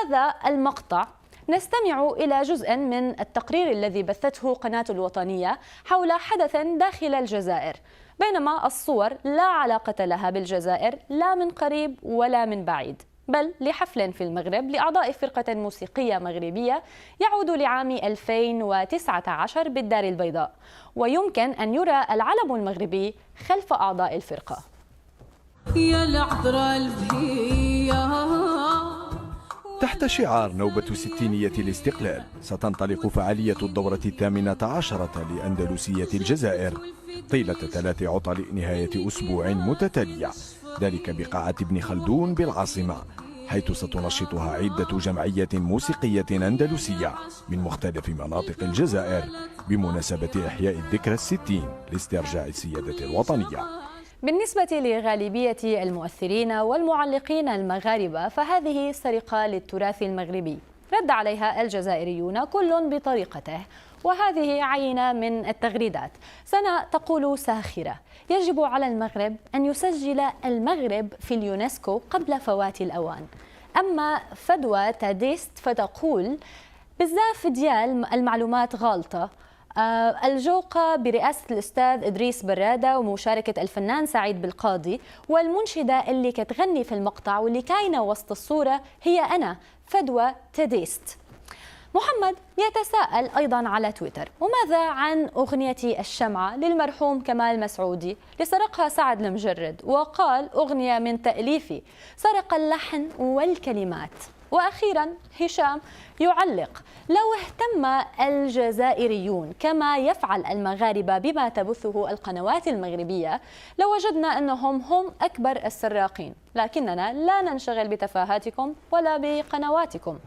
هذا المقطع نستمع إلى جزء من التقرير الذي بثته قناة الوطنية حول حدث داخل الجزائر، بينما الصور لا علاقة لها بالجزائر لا من قريب ولا من بعيد، بل لحفل في المغرب لأعضاء فرقة موسيقية مغربية يعود لعام 2019 بالدار البيضاء، ويمكن أن يرى العلم المغربي خلف أعضاء الفرقة. تحت شعار نوبة ستينية الاستقلال ستنطلق فعالية الدورة 18 لأندلسية الجزائر طيلة 3 عطل نهاية أسبوع متتالية، ذلك بقاعة ابن خلدون بالعاصمة، حيث ستنشطها عدة جمعية موسيقية أندلسية من مختلف مناطق الجزائر بمناسبة إحياء الذكرى 60 لاسترجاع السيادة الوطنية. بالنسبة لغالبية المؤثرين والمعلقين المغاربة فهذه سرقة للتراث المغربي، رد عليها الجزائريون كل بطريقته، وهذه عينة من التغريدات. سنة تقول ساخرة: يجب على المغرب أن يسجل المغرب في اليونسكو قبل فوات الأوان. أما فدوى تاديست فتقول: بزاف ديال المعلومات غالطة، الجوقة برئاسة الأستاذ إدريس برادة ومشاركة الفنان سعيد بالقاضي، والمنشدة اللي كتغني في المقطع واللي كاينة وسط الصورة هي أنا فدوى تاديست. محمد يتساءل أيضا على تويتر: وماذا عن أغنية الشمعة للمرحوم كمال مسعودي اللي سرقها سعد المجرد وقال أغنية من تأليفي، سرق اللحن والكلمات. وأخيرا هشام يعلق: لو اهتم الجزائريون كما يفعل المغاربة بما تبثه القنوات المغربية لوجدنا أنهم هم أكبر السراقين، لكننا لا ننشغل بتفاهاتكم ولا بقنواتكم.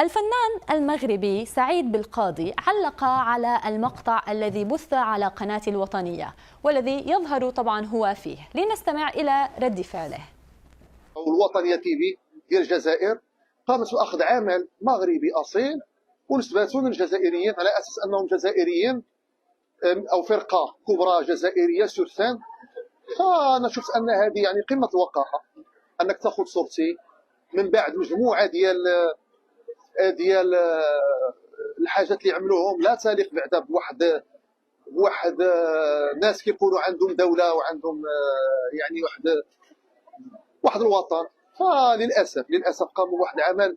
الفنان المغربي سعيد بالقاضي علق على المقطع الذي بث على قناة الوطنية والذي يظهر طبعا هو فيه، لنستمع إلى رد فعله. الوطنية تي في ديال الجزائر قامت بأخذ عمل مغربي أصيل ونسبته للجزائريين على أساس أنهم جزائريين أو فرقة كبرى جزائرية سورسان. فأنا شفت أن هذه يعني قمة الوقاحة، أنك تأخذ صورتي من بعد مجموعة ديال الحاجات اللي عملوهم لا تليق بعدا بواحد ناس كيقولوا عندهم دولة وعندهم يعني واحد الوطن. فللأسف قاموا بواحد العمل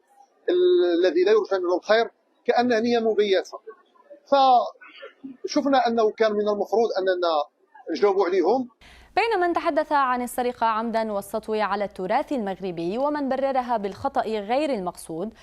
الذي لا يرجى منه الخير كأنه نية مبيتة. فشفنا أنه كان من المفروض أننا نجاوبوا عليهم. بين من تحدث عن السرقة عمدا والسطو على التراث المغربي ومن بررها بالخطأ غير المقصود،